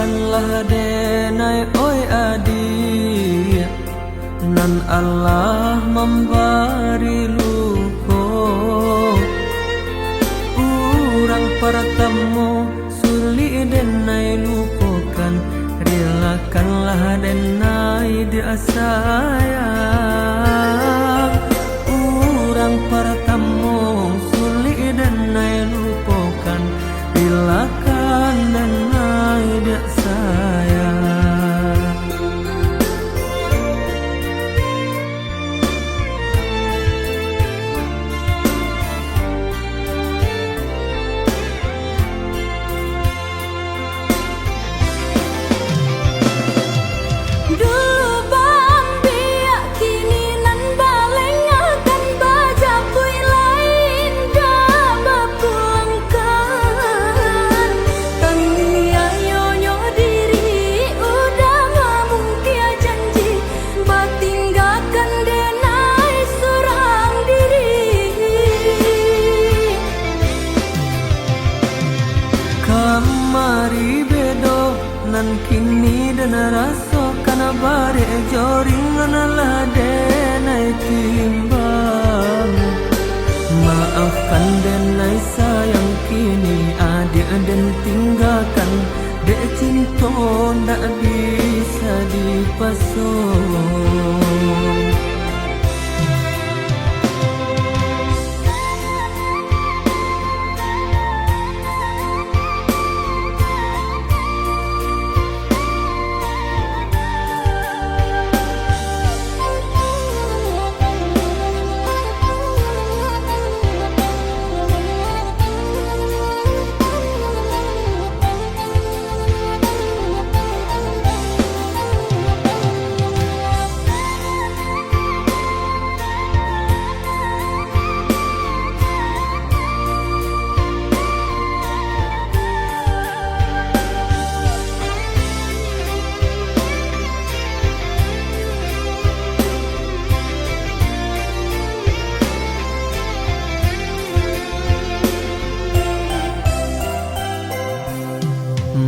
Maafkanlah denai oi adik, nan Allah memberi luko. Urang pertemu sulit denai lupakan, relakanlah denai dia sayang. Urang pertemu sulit denai lupakan, relakan denai dia sayang. Mari bedo nan kini dan rasa kana bare joring lah denai timbang. Maafkan denai sayang kini adik dan tinggalkan, dek cinta ndak bisa dipasung.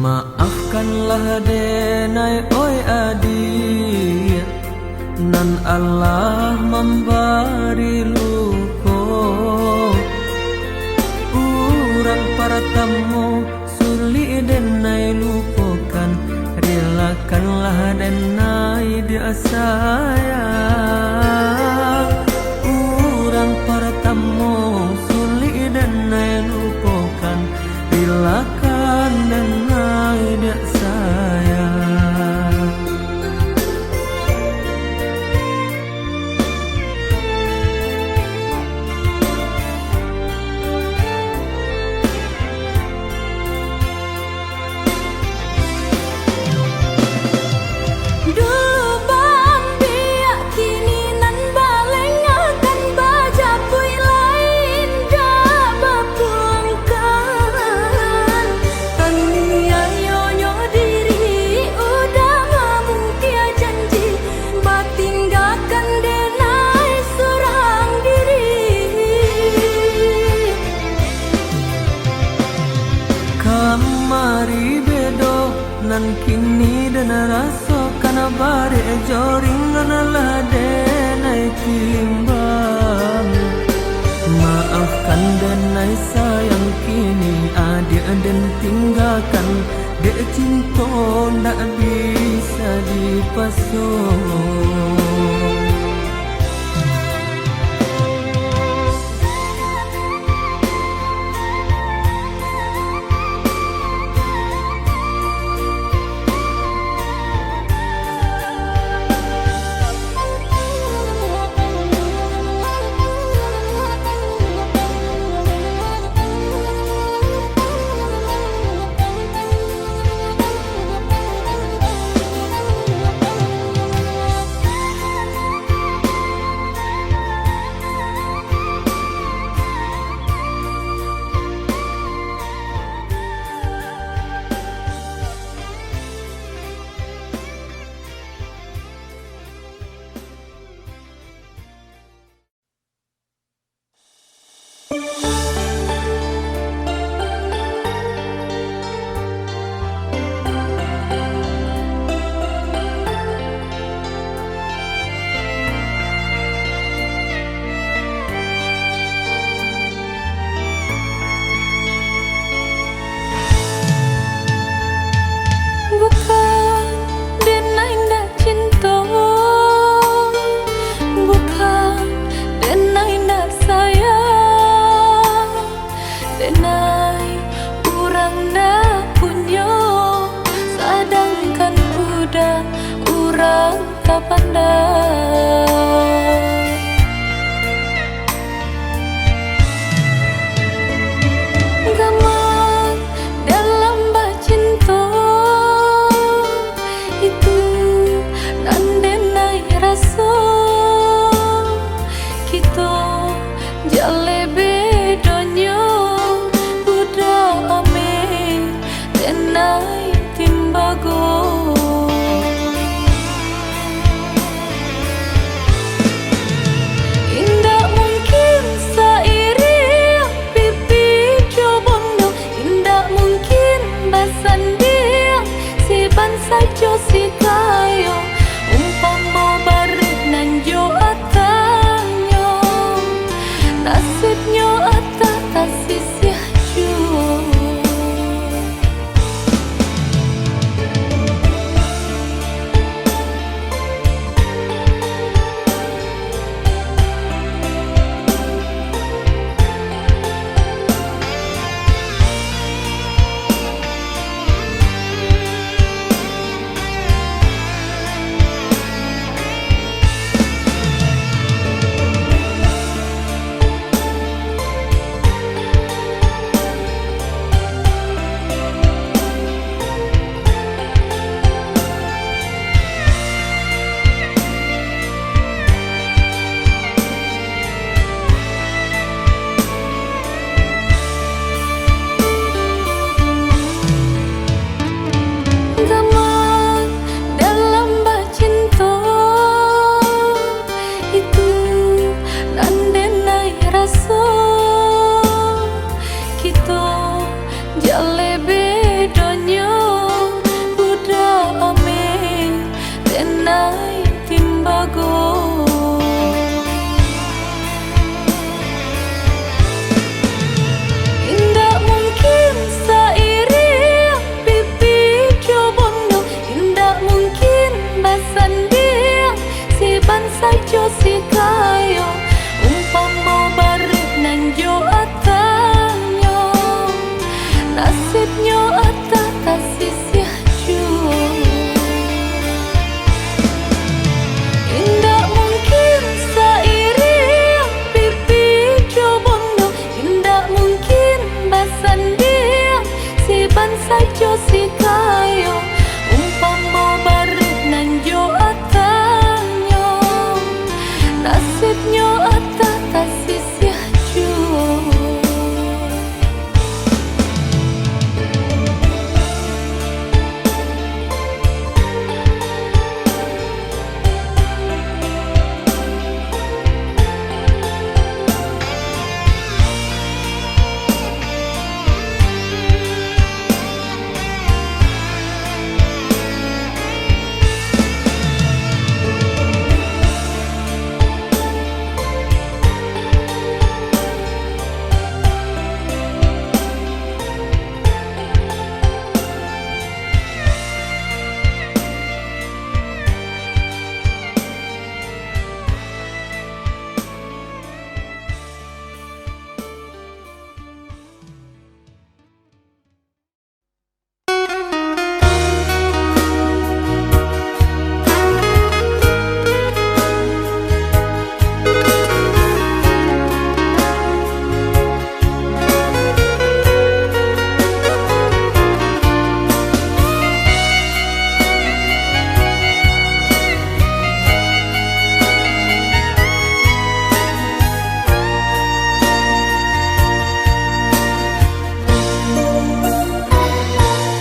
Maafkanlah denai oi adik, nan Allah memberi luko. Urang pertemu sulit denai lupakan, relakanlah denai dia sayang. Urang pertemu sulit denai lupakan, relakan denai dia sayang. Mari bedo nan kini dan rasa kana bare joring lah denai timbang. Maafkan denai sayang kini adik dan tinggalkan, dek cinta ndak bisa dipasung. Gamang dalam bacinta itu nandenai rasa kita jale bedanya budak ame tenai timbago. Indah mungkin sairi pipi cobondo, indah mungkin basan dia si bansa jo si kayo umpama barit nan jo atanyo nasibnya atas tasisih jo. Gamang dalam bacinta itu nandenai rasa kita jale bedanya budak ame tenai timbago. Indah mungkin sairi pipi cobondo, indah mungkin basan dia si bansa jo si kayo umpama barit nan jo atanyo nasibnya atas tasisih jo. Indah mungkin sairi pipi cobondo, indah mungkin basan dia si bansa jo si kayo umpama barit nan jo atanyo nasibnya atas tasisih jo.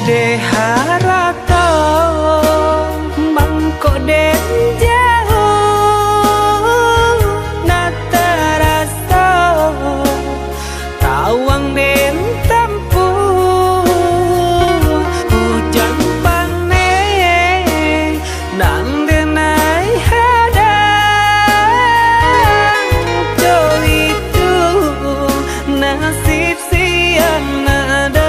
De harato mangko den jauh na terasa tawang den tempu hujan pane nan denai hadang jo itu nasib siang nada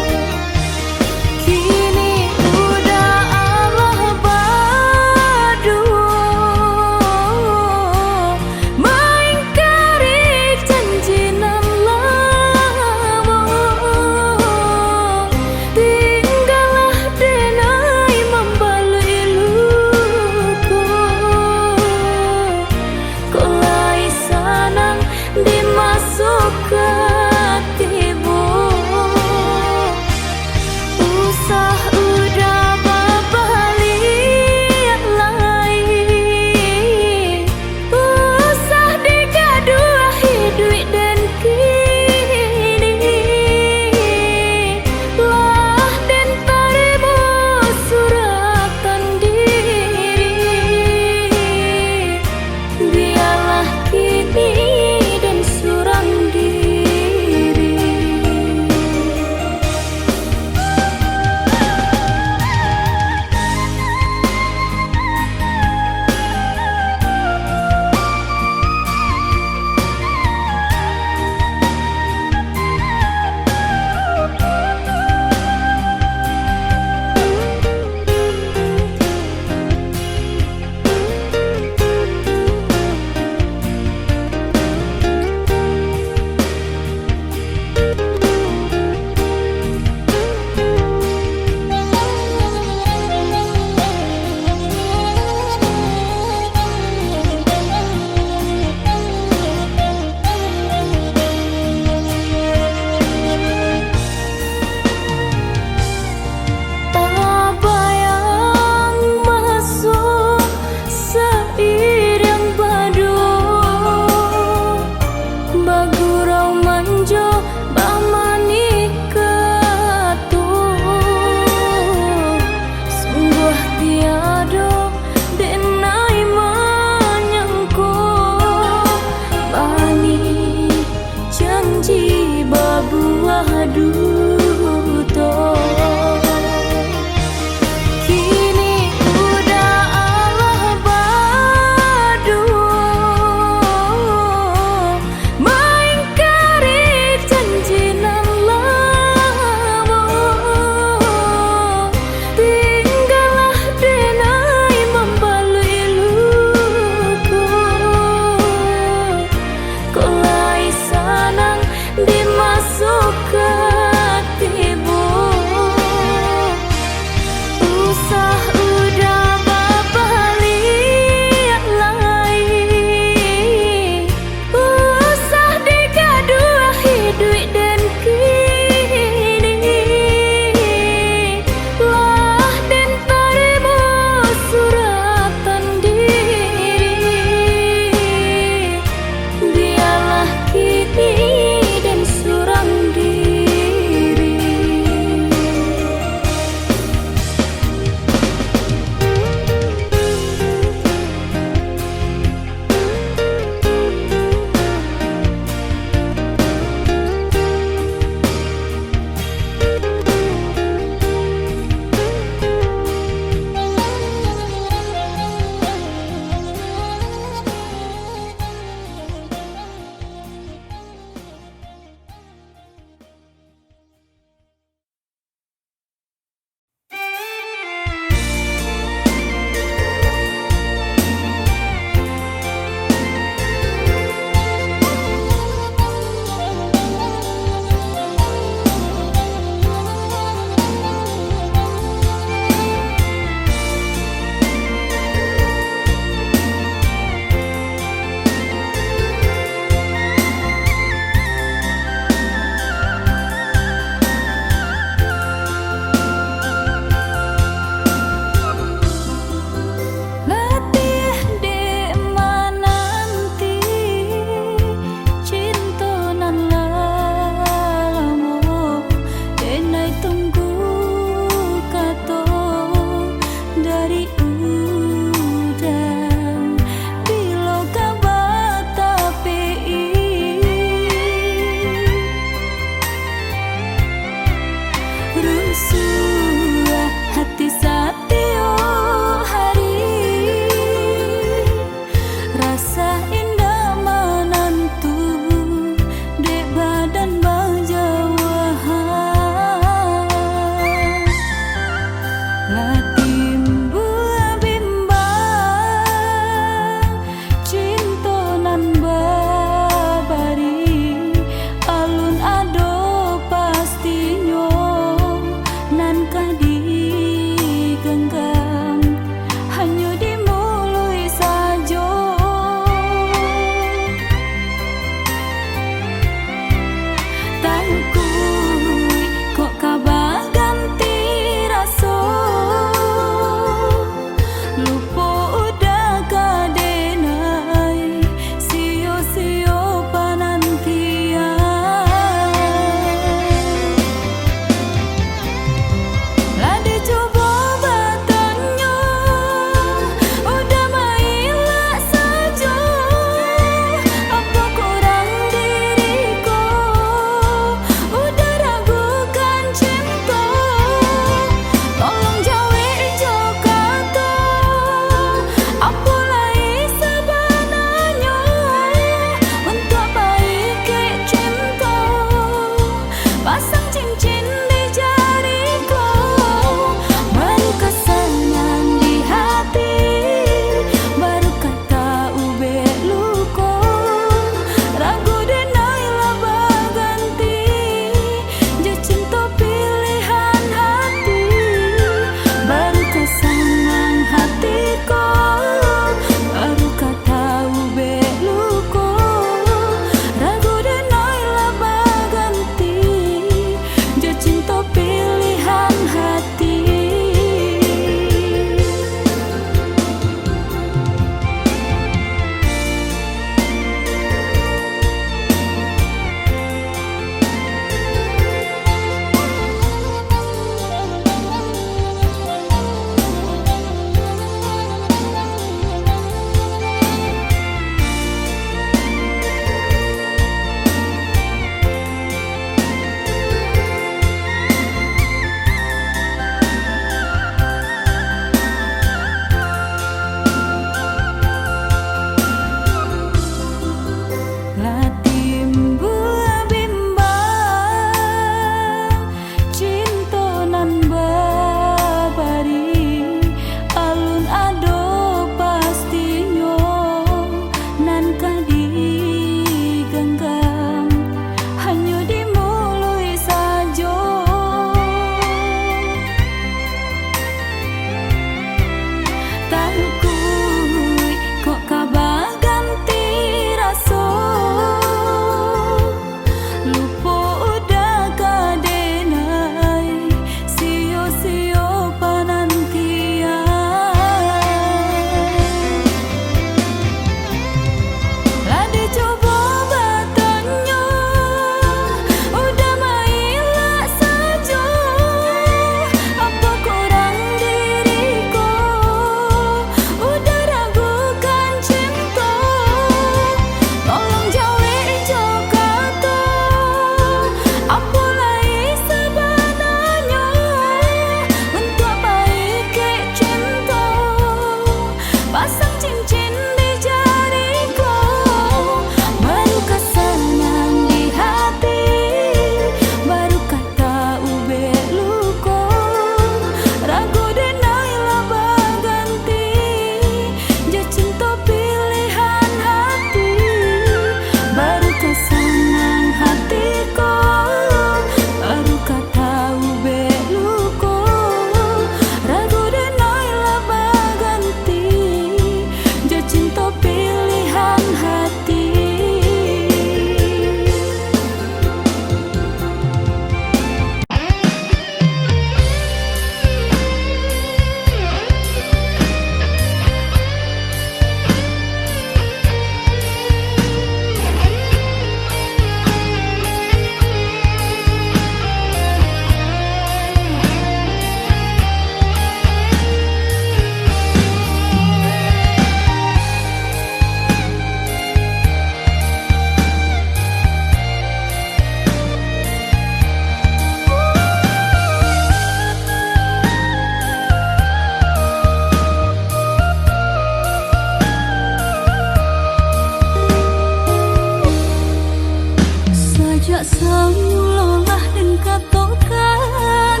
samulolah dan katokan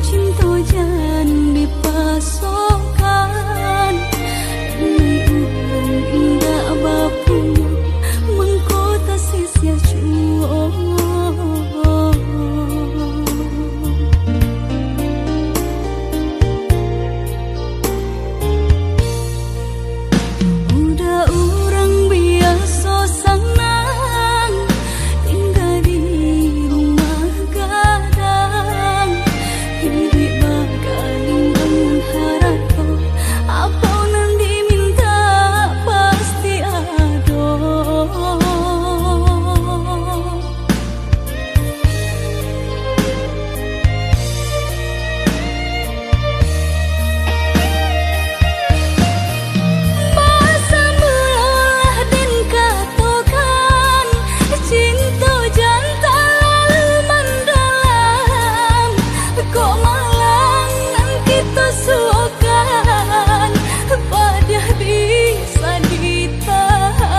cinta jan dipasokan ini ulung indah bapu mengkota sisia cuo udah orang biasa senang tinggal di rumah gadang hidup bakaling bangun harapan apa nan diminta pasti ada masa mulolah dan katokan cinta jantan lalu mendalam kok malangan kita suakan pada bisa ditahan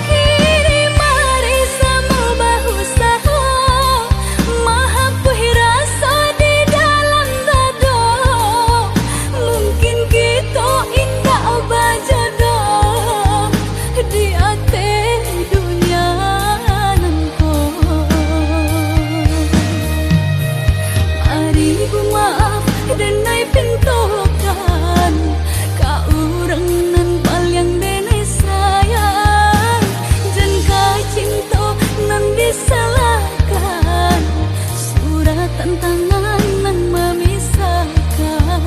kini mari sama bahu saho mahapuhi rasa di dalam dada mungkin kita indah bajodoh di ate dunia nangko mari ku maaf dan naik pintokan ka urang nan paling dene sayang jan ka cinta nan disalahkan surat tantangan nan memisahkan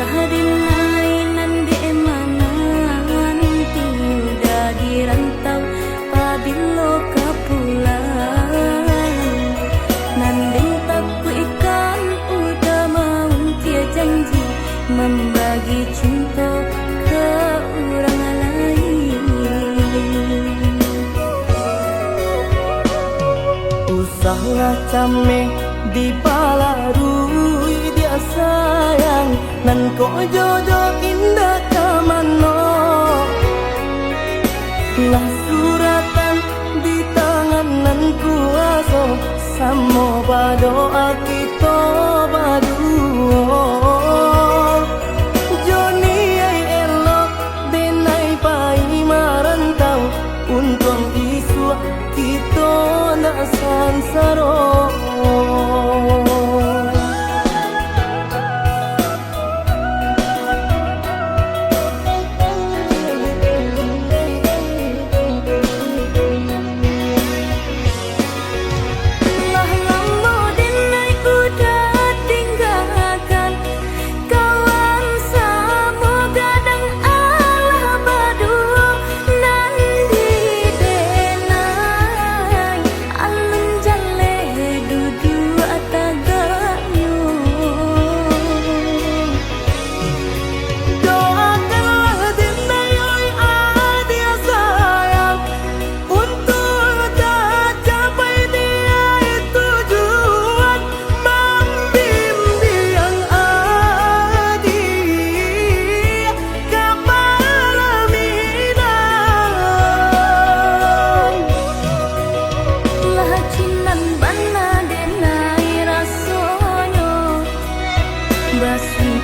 Sadinay nandi emanan tiuda di rantau pabilo kapulang nanding taku ikan udah mau dia janji membagi cinta ke orang lain. Usahlah cameh di palarui dia sayang nan ko jodoh indah kamano lah suratan di tangan nan kuaso samo badoa kita baduo Joni ay elok denai pai marantau untung isu kita nak sansaro.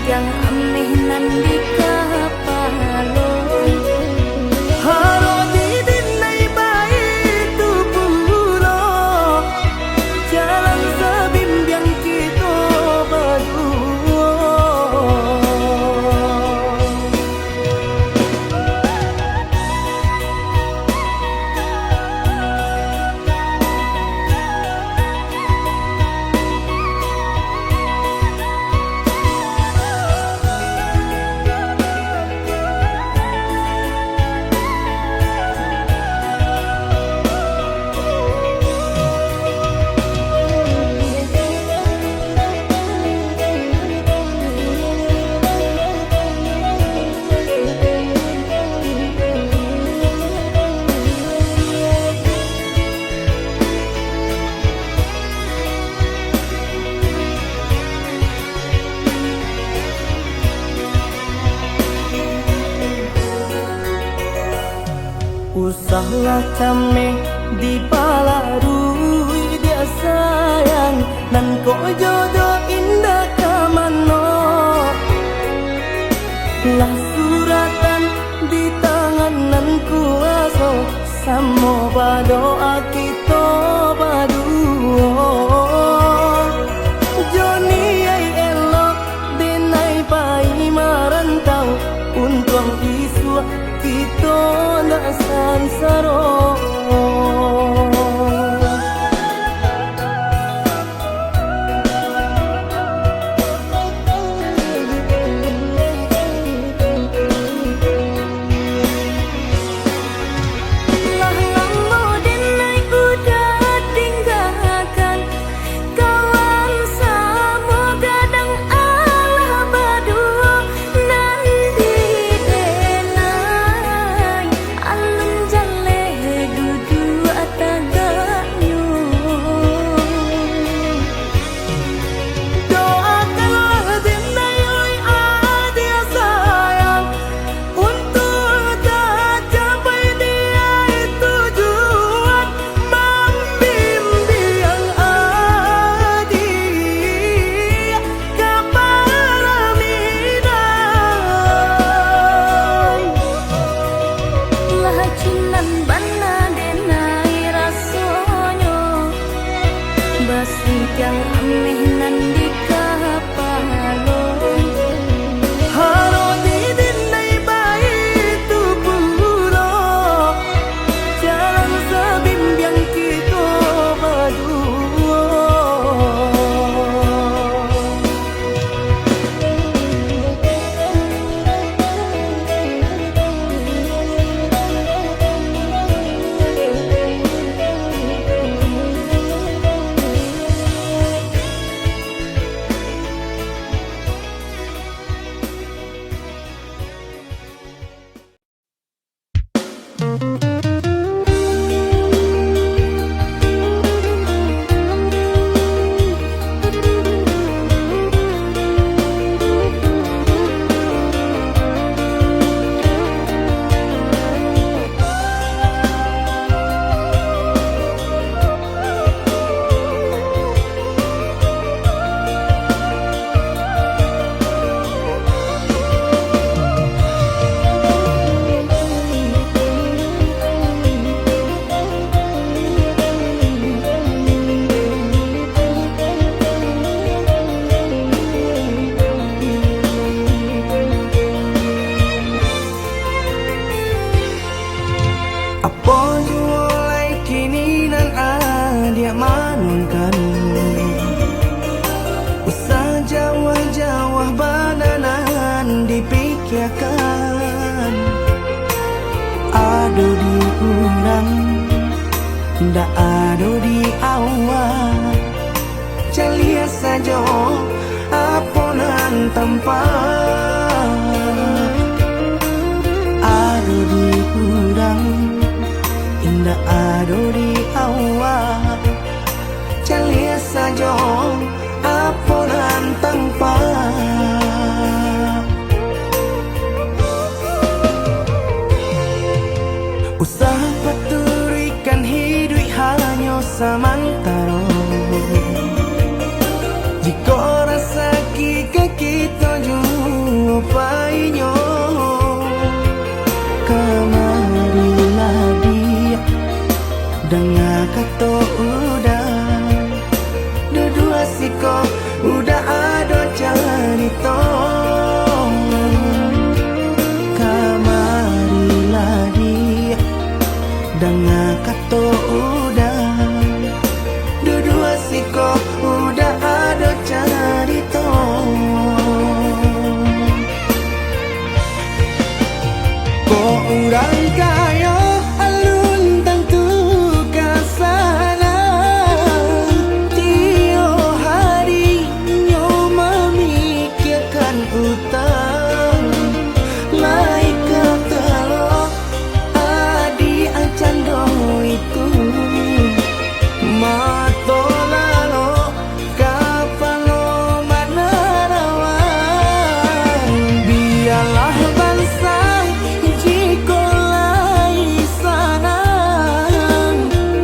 Yang ameh nan di kapalon Haro di dinay baik tu pulo jalan sebimbiang kita berdua. Usahlah cameh di palarui dia sayang nan ko jodoh indah kamano lah suratan di tangan nan kuaso samo badoa kita baduo Joni ay elok denai pai marantau untung isu kita nak sansaro. Yang ameh nan di kapalon Haro di dinay baik tu pulo jalan sebimbiang kita berdua. celia saja aponan tanpa ado di udang indah ado di awal celia saja aponan tanpa usaha paturikan hidup hanya samantara jika rasa kita jumpa kamarilah dia dengan kata udah dua siko udah ada cerita kamarilah dia dengan kata udah dua siko udah ada cerita kok urang kaya alun tentu kasana tio hari nyo memikirkan utang lain kata lo adi acando itu mato lalo kapalo manarawan biarlah bangsa jiko lai sana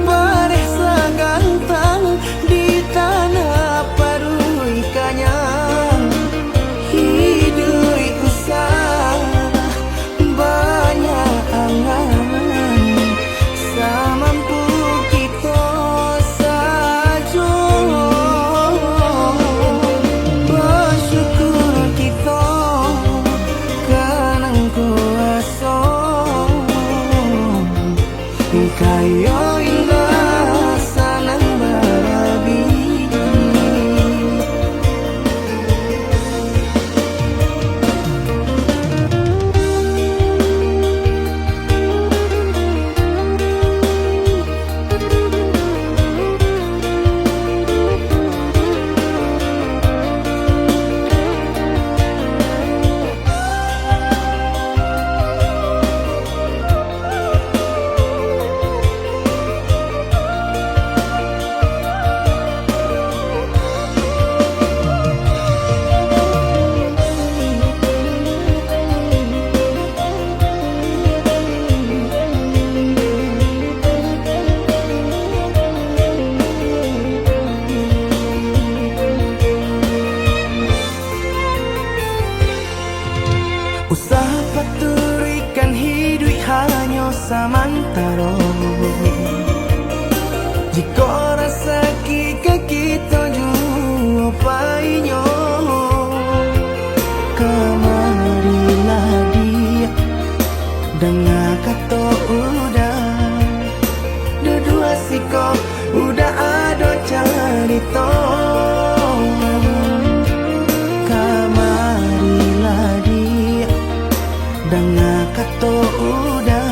paresa gantang di tanah parui kanyang hidup usah banyak angan samampu kita saja bersyukur kita kanang kuasa kaya indah sanang barabi usaha paturikan hidup hanya samantara jika rasa kita jumpainya kamarilah dia dengan kata udah dua siko udah ada cerita kamarilah dia dengan kata udah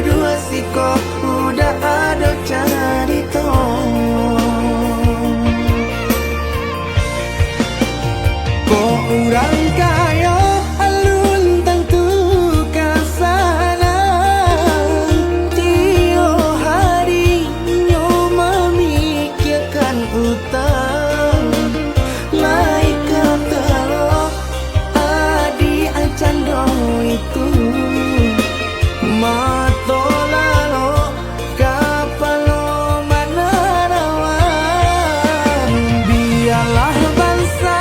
dua siko udah ada cerita kok urang kaya alun tentu kasana tio hari nyo memikirkan utang lain kata lo adi acando itu mato lalo kapalo manarawan biarlah bangsa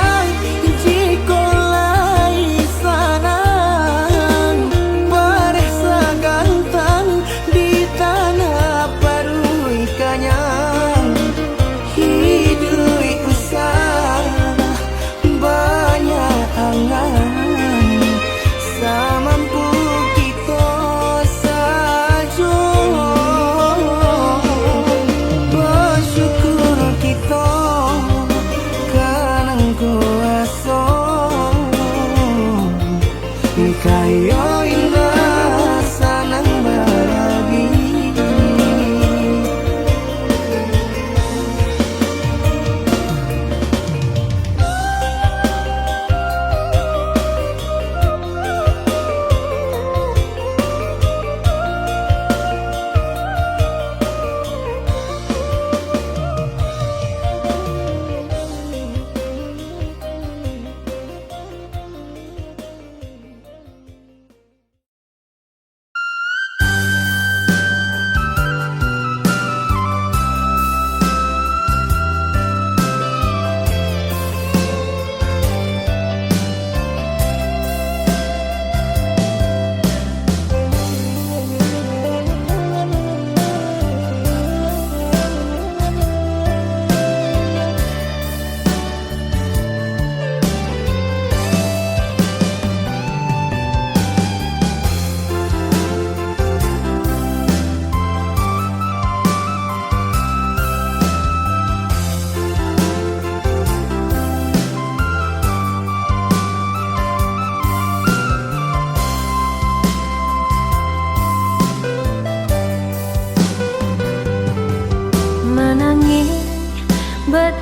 jiko lai sana paresa gantang di tanah parui kanyang hidup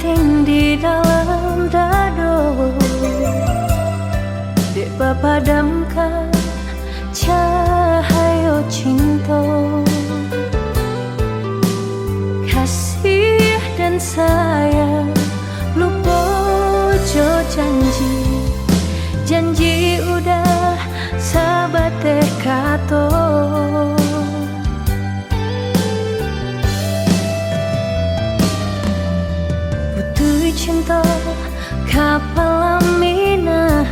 terpating di dalam dado, dek padamkan cahaya cinta. Kasih dan sayang lupa jo janji udah sahabat kato. Butuh cinta kapal aminah,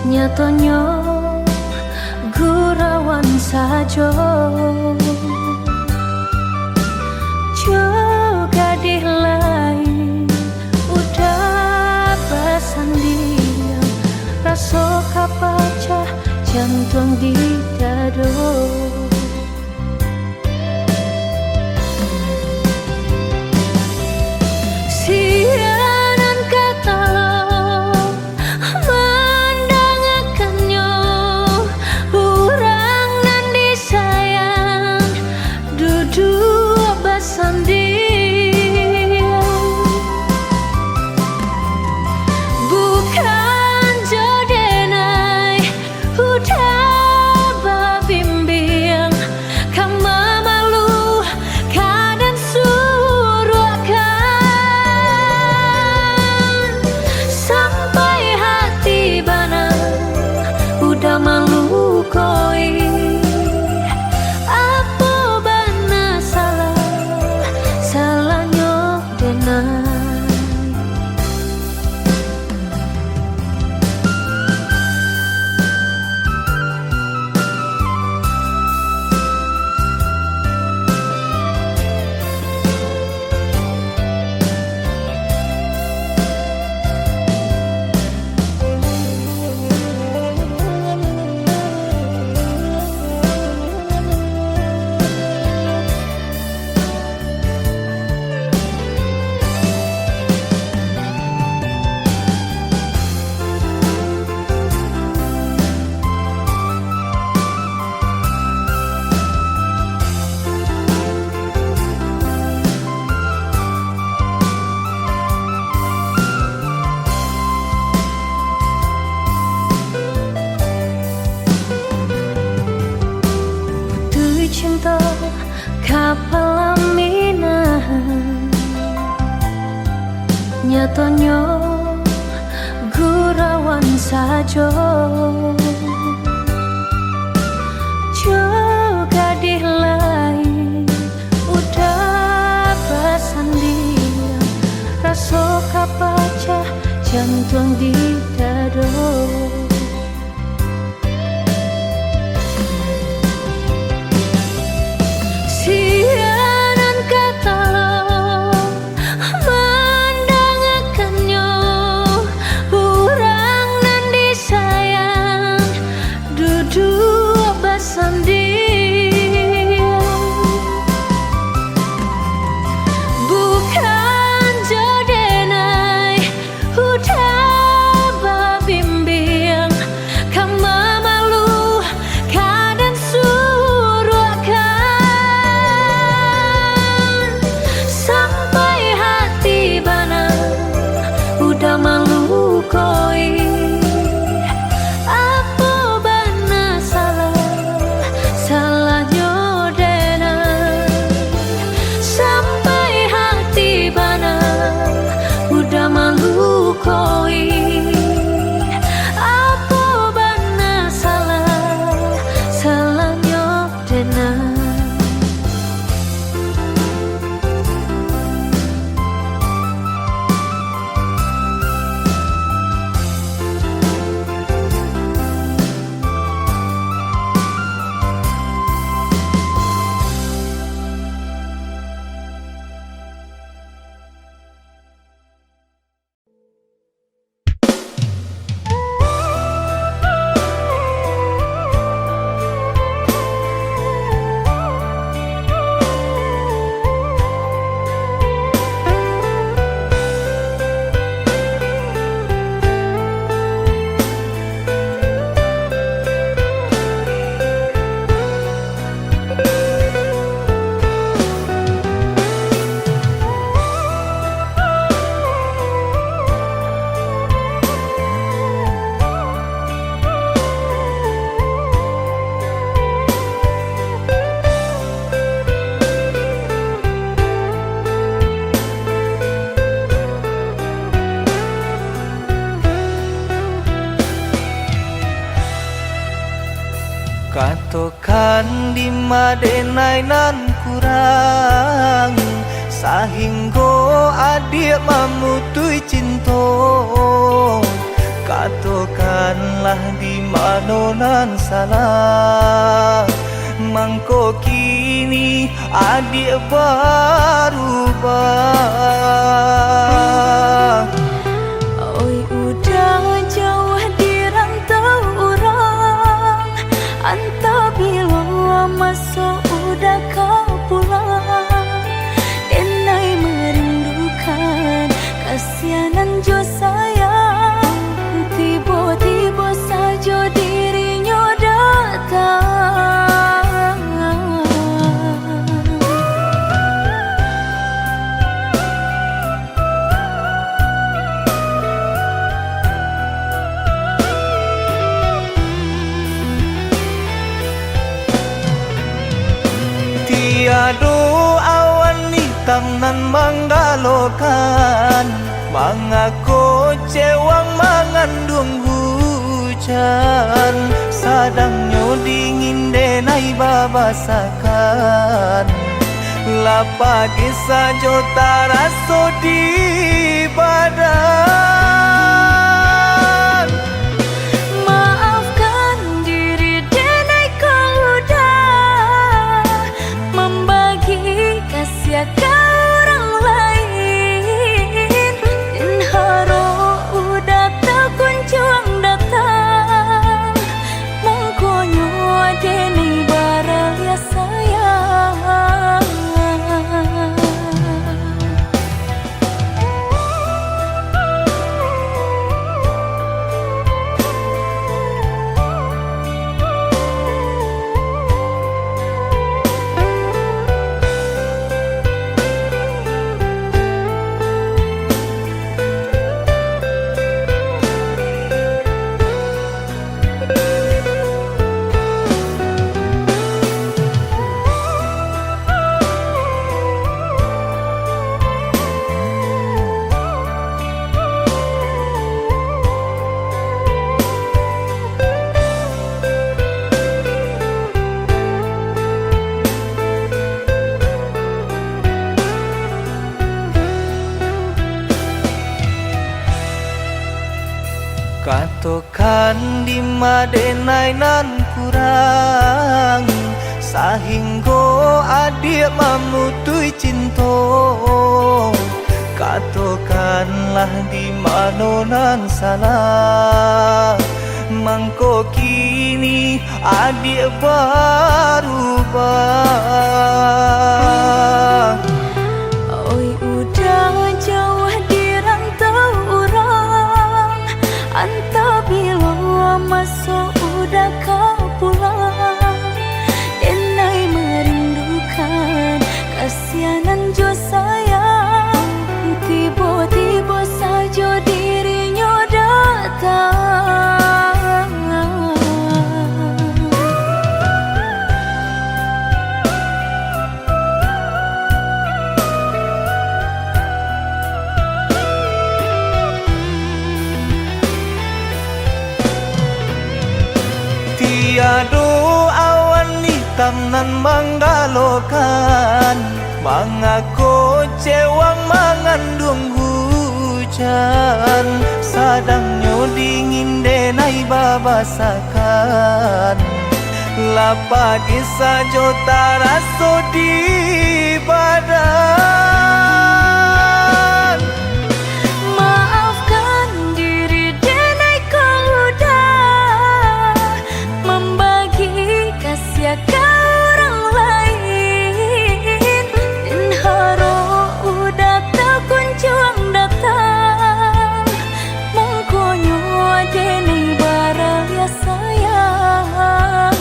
nyatanya gurawan saja. Juga di lain udah basandian, rasa kapacah jantung di dado. Sianan kata mendangakannya, orang nan disayang duduk basandian. Bukan jodenai udah babimbiang, kama malu kadang suruhkan. Sampai hati bana udah malu koi, apa bana salahnya denai. Cinta kapal aminah, nyatanya gurawan saja. Juga di lain udah basandian, rasa kapacah jantung di dado. Sianan kata mendangakannya, orang nan disayang Katokan di madenai nan kurang sahinggo adik mamutui cinta. Katokanlah di manonan salah, mangko kini adik berubah. Oi udah jauh di rantau orang, anta bila masuk udah kau pulang. Denai merindukan kasihanan jo sayang, tiba-tiba saja dirinya datang. Tiada awan hitam nan menggalokan, mengaku cewang mengandung hujan. Sadangnya dingin denai babasakan, lapa kisah jota raso di badan. Maafkan diri denai kau udah membagi kasih ke orang lain, dan haro udah tak kunjung datang. Mongkonyo denai baraya sayang. Katokan di madenai nan kurang sahinggo adik mamutui cinta. Katokanlah di manonan salah, mangko kini adik berubah. Oi udah jauh di rantau orang, anta bila masuk udah kau pulang. Denai merindukan kasihanan jo sayang, tiba-tiba saja dirinya datang. Tiada awan hitam nan menggalokan, mengaku cewang mengandung hujan. Sadangnya dingin denai babasakan, lapa kisah jota raso di badan. Maafkan diri denai kau udah membagi kasih ke orang lain, dan haro udah tak kunjung datang. Mongkonyo denai baraya sayang.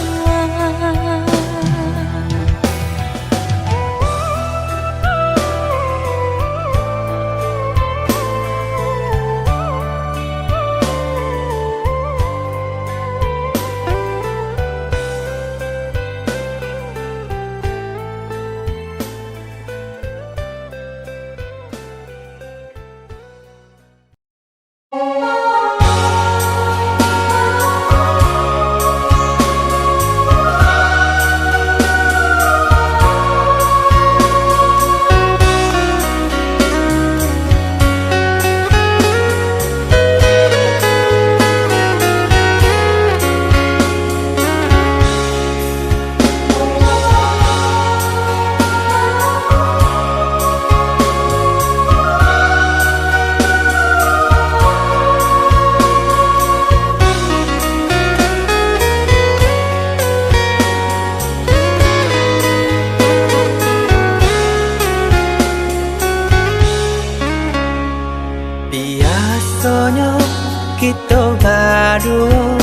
kita berdua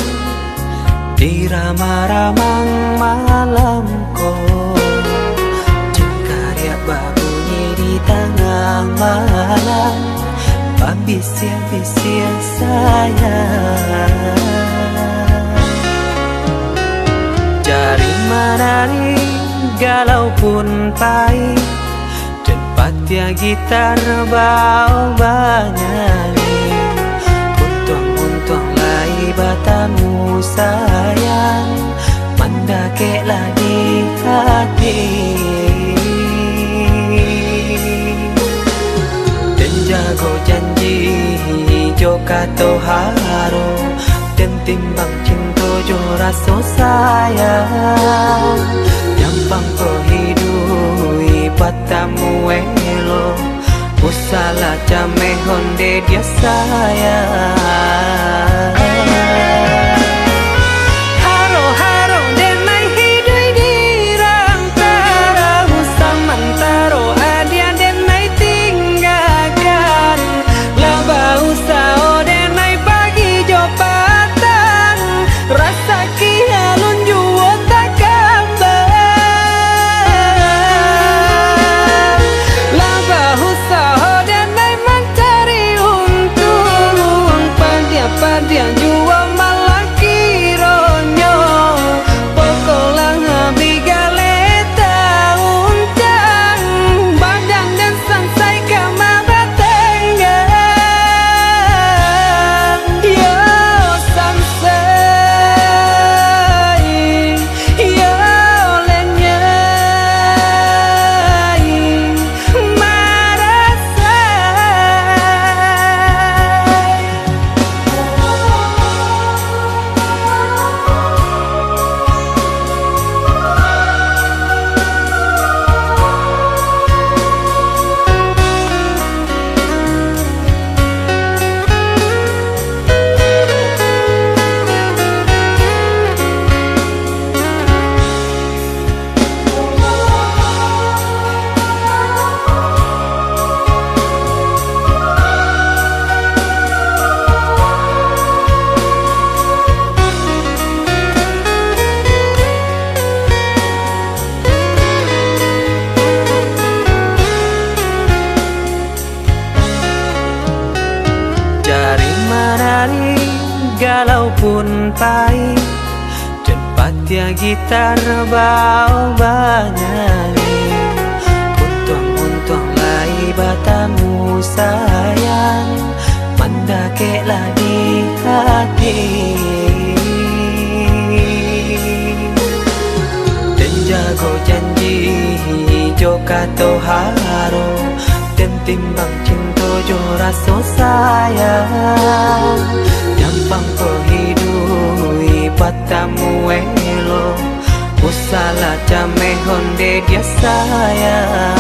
di ramah-ramang malam ko, cengkarya berbunyi di tengah malam, babisir-bisir sayang. Jari menari galau pun pahit, dan patia gitar bau banyari. Untung lai batamu sayang, mendakeklah di hati. Dan jago janji jo kato haro, dan timbang cinta jo rasa sayang. Nyampang ko hidui batamu elo, usala jame honde dia sayang. Haro-haro denai hidui di rantara, usamantaro adia denai tinggalkan. Laba usao denai pagi jopatan, rasa kialun juo tak gambar. Laba usao denai mencari untung, padia juo malah kironyo. Pokolang bigaleta uncang, badan dan sansai kamara tenggang. Yo sansai, yo lenyai, marasai. Jari menari galau pun pahit, dan patia gitar bau banyari. Untung lai batamu sayang, mendakeklah di hati. Dan jago janji jo kato haro, dan timbang cinta jo rasa sayang. Nyampang ko hidui batamu elo, usala jame honde dia sayang.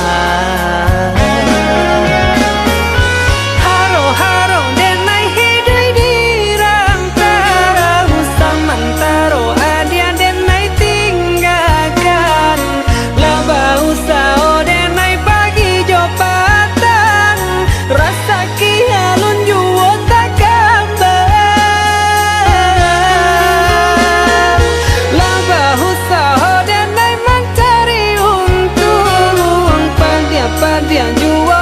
Haro-haro denai hidui di rantara, usamantaro adia denai tinggalkan. Laba usao denai pagi jopatan, rasa kialun juo tak gambar. Laba usao denai mencari untung, padia juo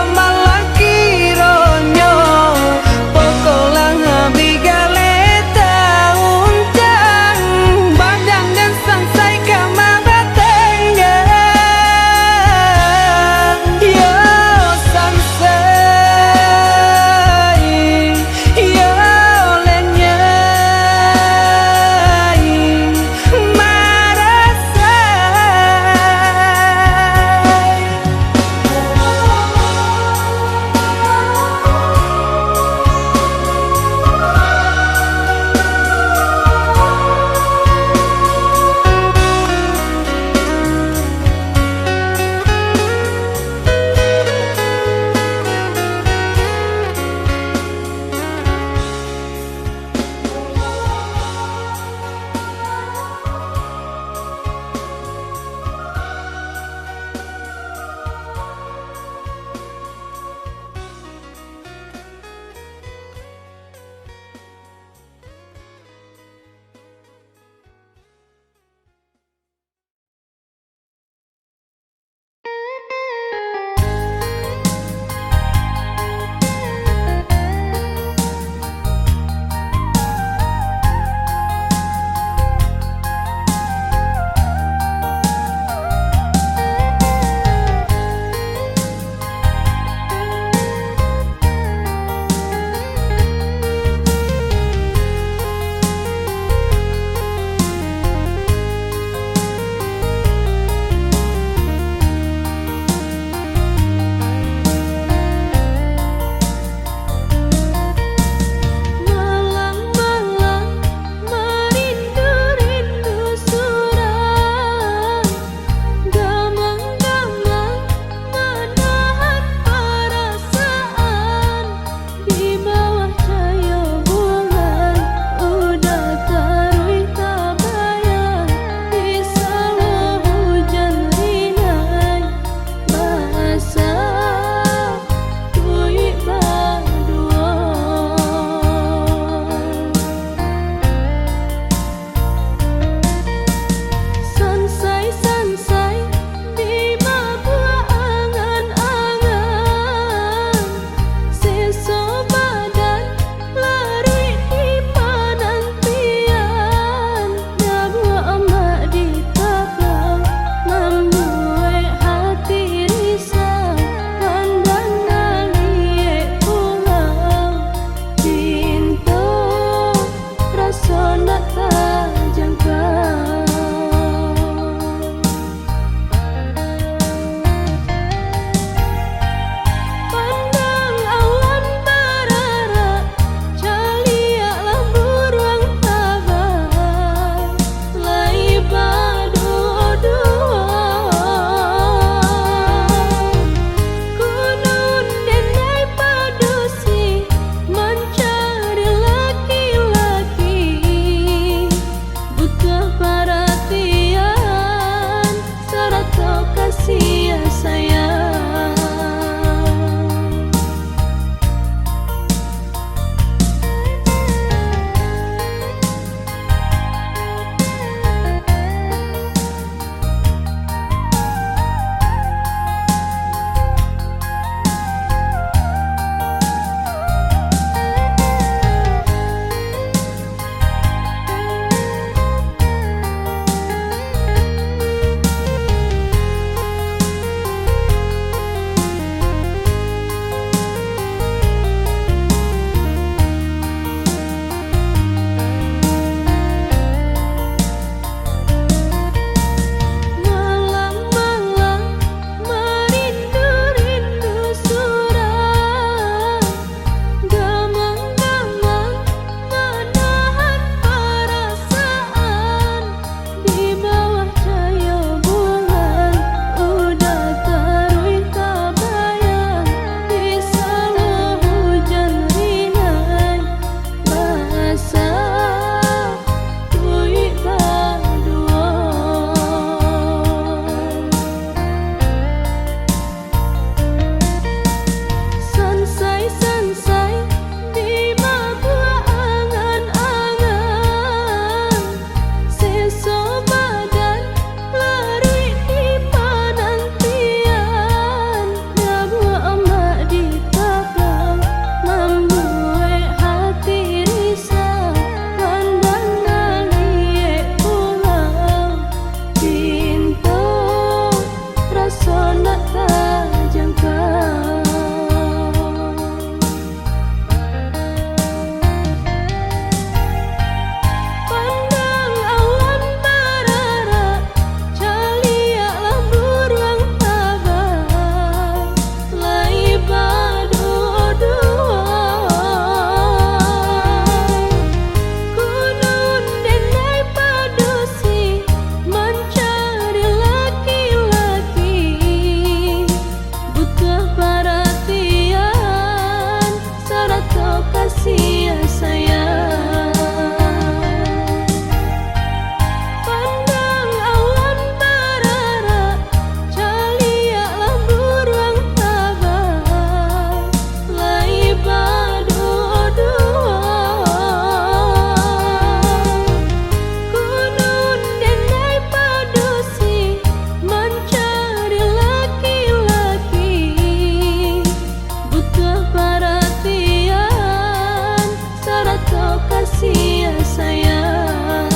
sia sayang.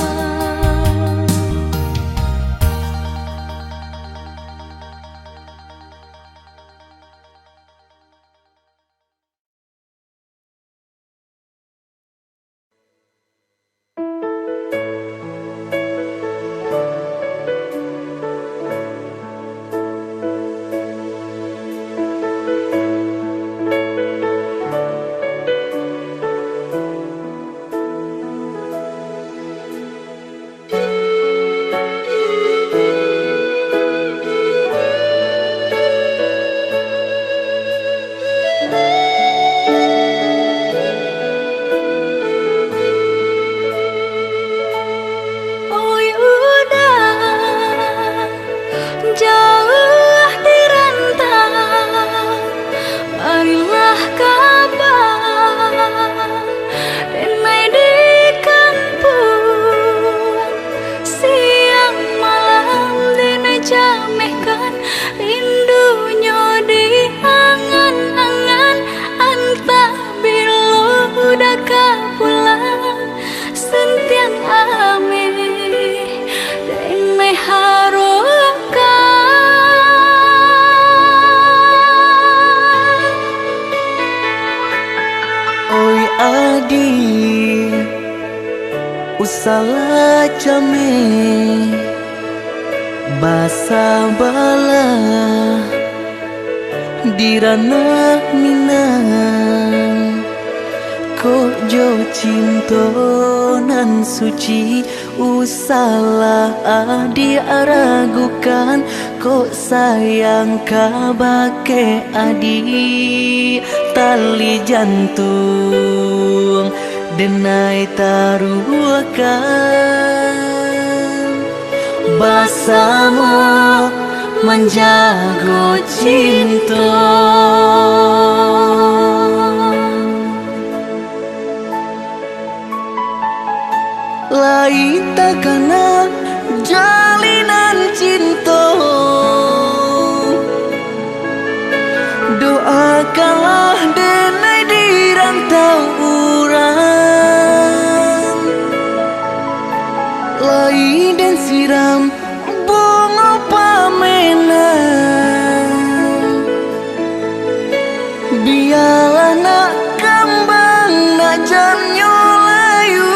Oi udah jauh di rantau, marilah kabar denai di kampung. Siang malam denai jamehkan rindunya di angan-angan. Antah bila udah pulang sentiang ame denai harukan. Oi adi usala jame basa bala dirana minang kok jo cinto nan suci usala adi aragukan kok sayang kabake adi tali jantung denai taruhkan bersama menjaga cinta. Lai takana jalinan cinta, doakanlah denai di rantau urang. Lai dan siram bunga pamenang, biarlah nak kembang nak janyo layu.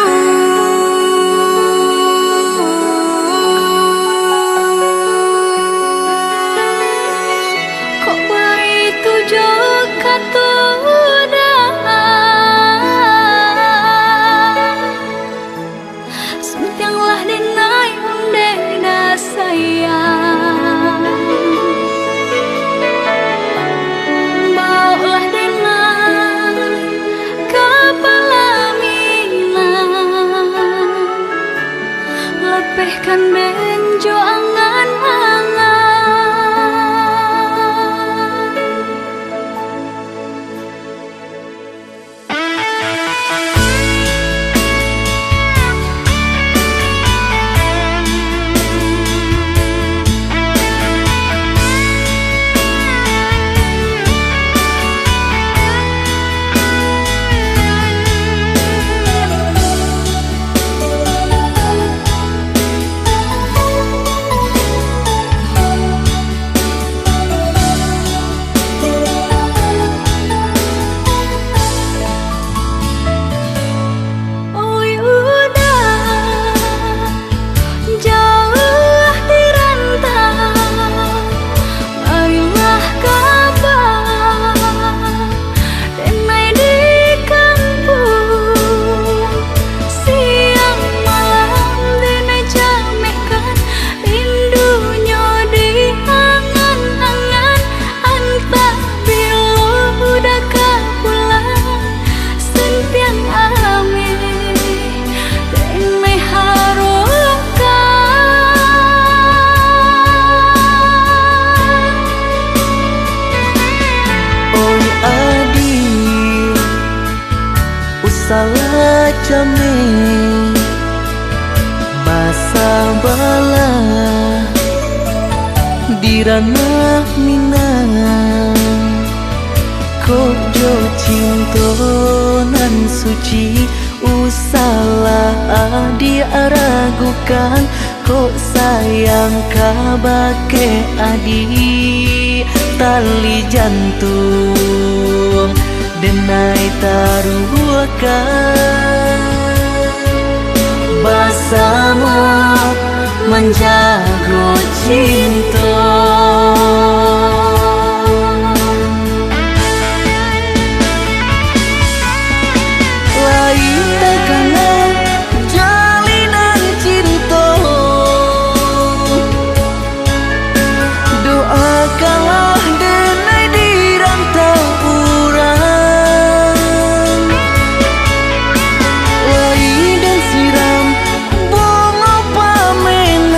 Kok begitu juga tuh sentianglah denai undena sayang. Bawalah denai kepala minang, lepehkan benjo angan-angan. Oi udah jauh di rantau, marilah kabar denai di kampung. Siang malam denai jamehkan rindunya di angan-angan. Antah bila udah pulang sentiang ame denai harukan. Oi adi usala jame basa bala dirana minang kok jo cinto nan suci usala adi ragukan kok sayang kabake adi tali jantung denai taruhkan bersama menjaga cinta. Lain teganan jalinan cinta, doakanlah denai di rantau urang. Lain dan siram bunga pamenang,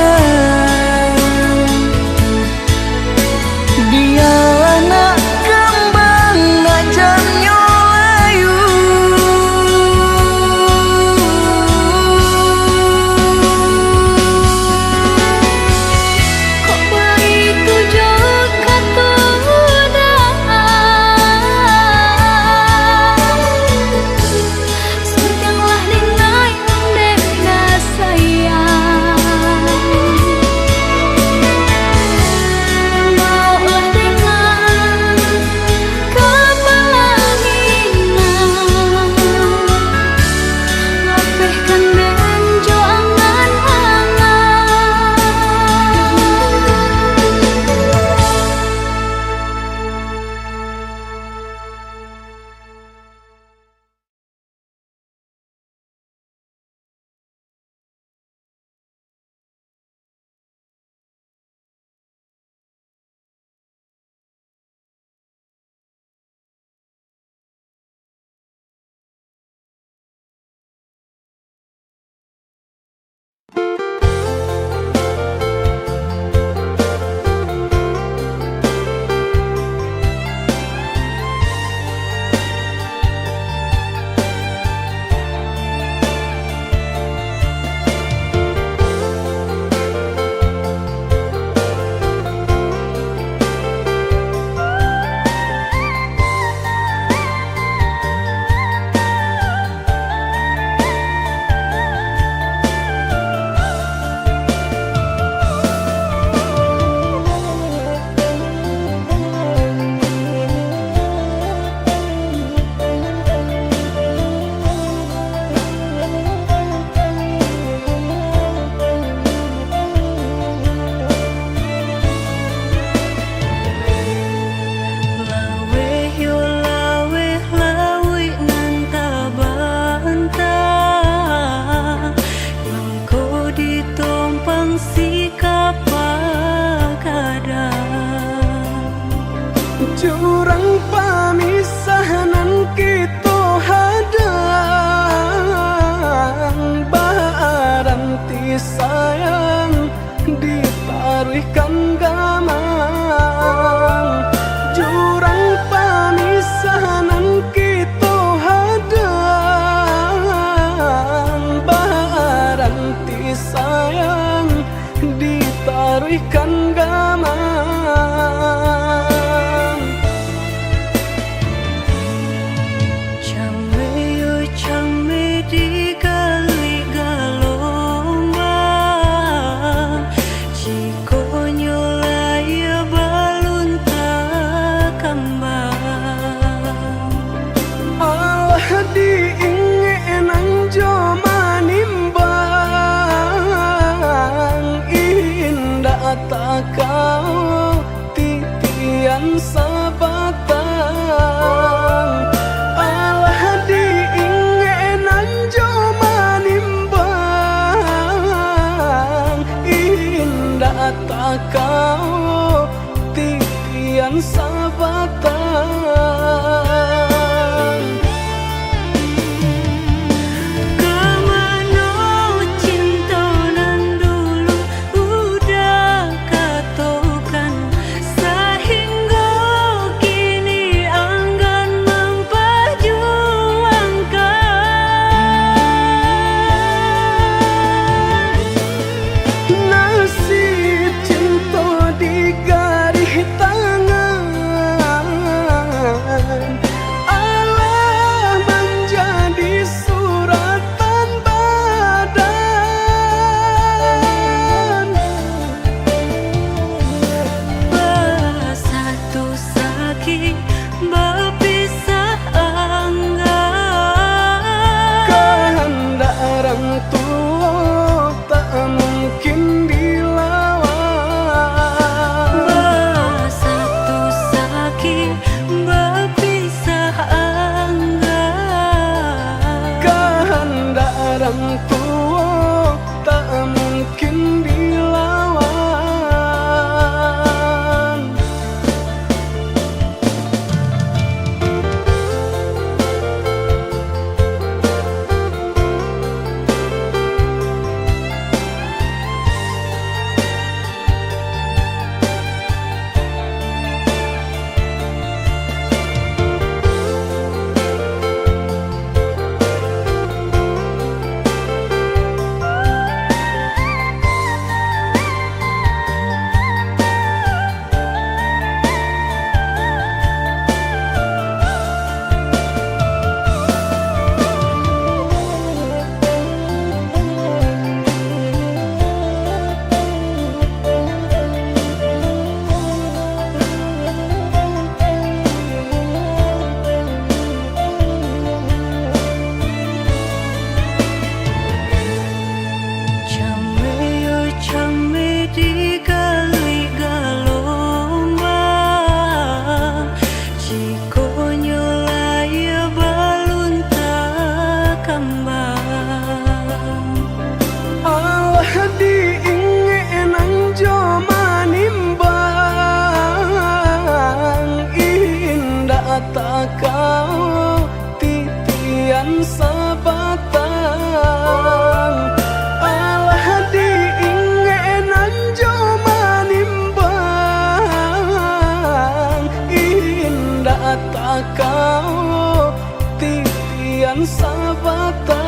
titian sahabatan.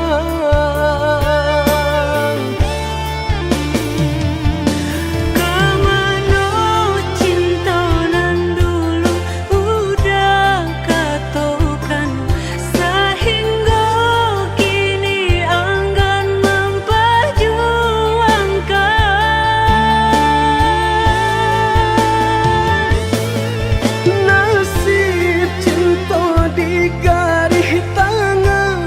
Kemana cinta nan dulu udah katokan, sehingga kini enggan memperjuangkan. Nasib cinta di garis tangan,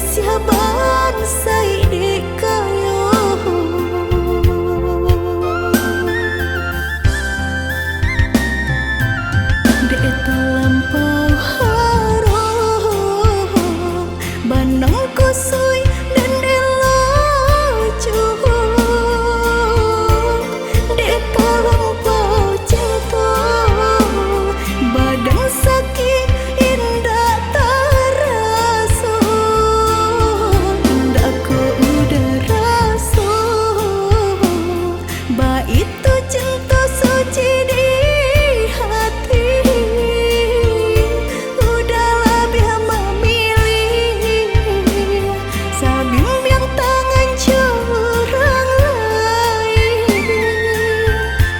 siaban say di kayo dek terlampau harum banang kusui dan elacu dek terlampau cinta badan sakit indah terasa indah ku udah rasa ba itu cinta suci di hati udah lebih memilih sabim yang tangan curang lain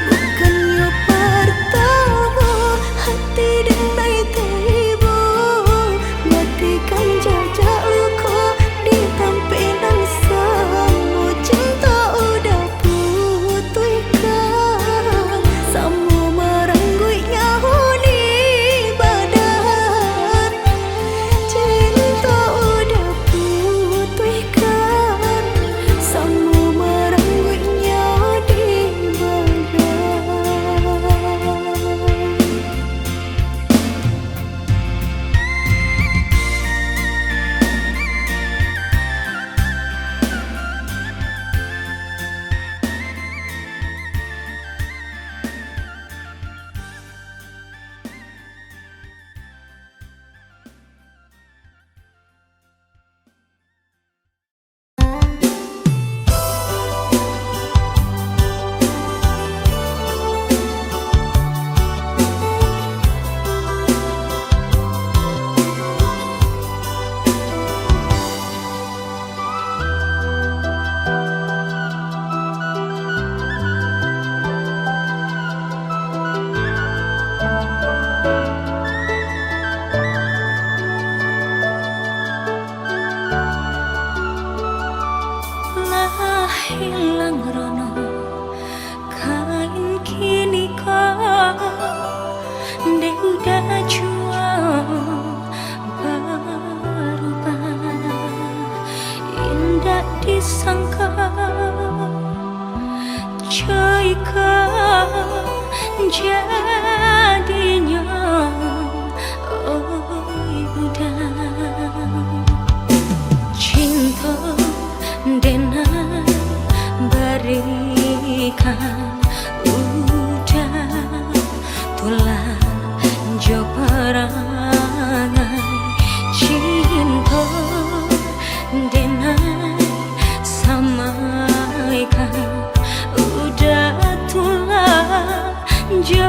bukannya pertama hati denai tiba matikan jajak luka di tampilan samu cinta udah putihkan samu merenggut nyahu di badan cinta udah putihkan samu merenggut nyahu di lah hilang rono kain kini kau dek udah jual berubah indah disangka cuy kau jadinya oh udah cinta denai berikan udah tulah jo perangai cinta denai samaikan udah tulah jo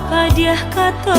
padiah kata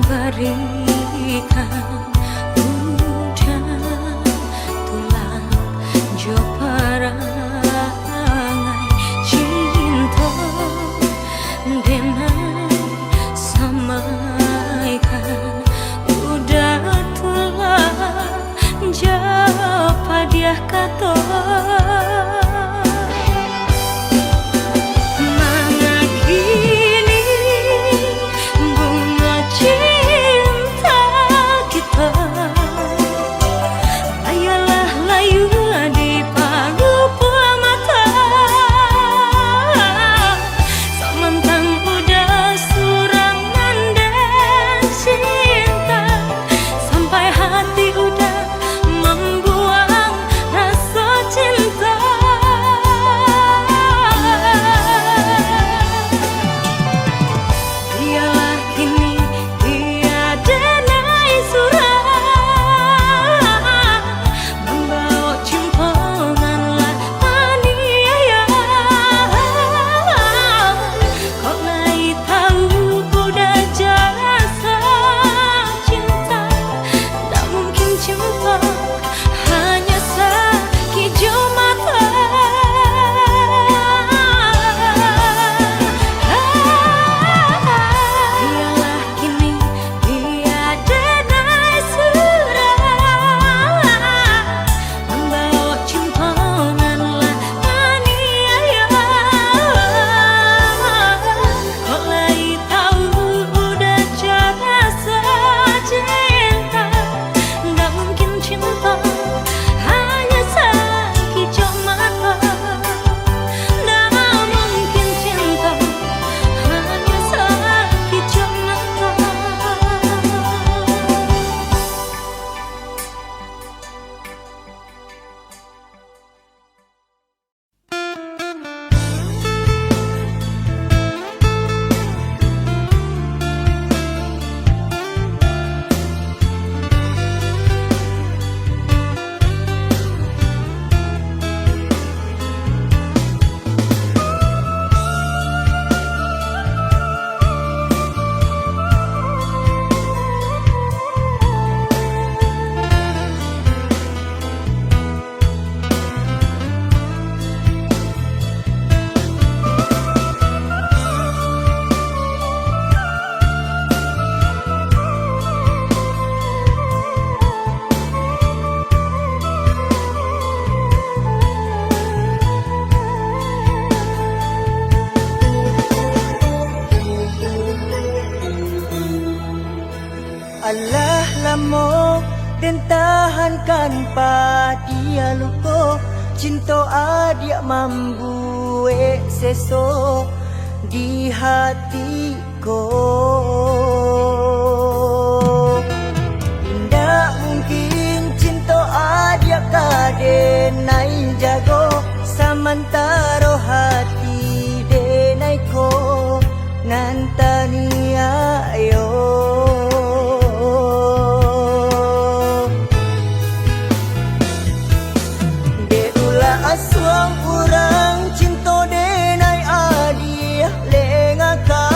berikan udah tulang jo perangai cinta denai padah kato mangakini bunga cinta kita ayolah layu di parupa mata samantang udah surangan dan cinta sampai hati udah membuang rasa cinta biarlah kini tiada nai surat membawa cimponganlah aniaya kok nai tahu udah jasa cinta tak mungkin cinta hanya sekijau mata biarlah kini tiada nai surat membawa cimponganlah aniaya kok lai tahu udah jasa cinta nggak mungkin cinta hanya sekijau mata nggak mungkin cinta hanya sekijau mata. Allah lamo dan tahankan padia luko cinta adia mambu seso di hatiku tidak mungkin cinta adia kadenai jago samantaro hati denai ko ngantani ayo aswang urang cinta denai adia lengakan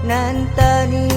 Nantani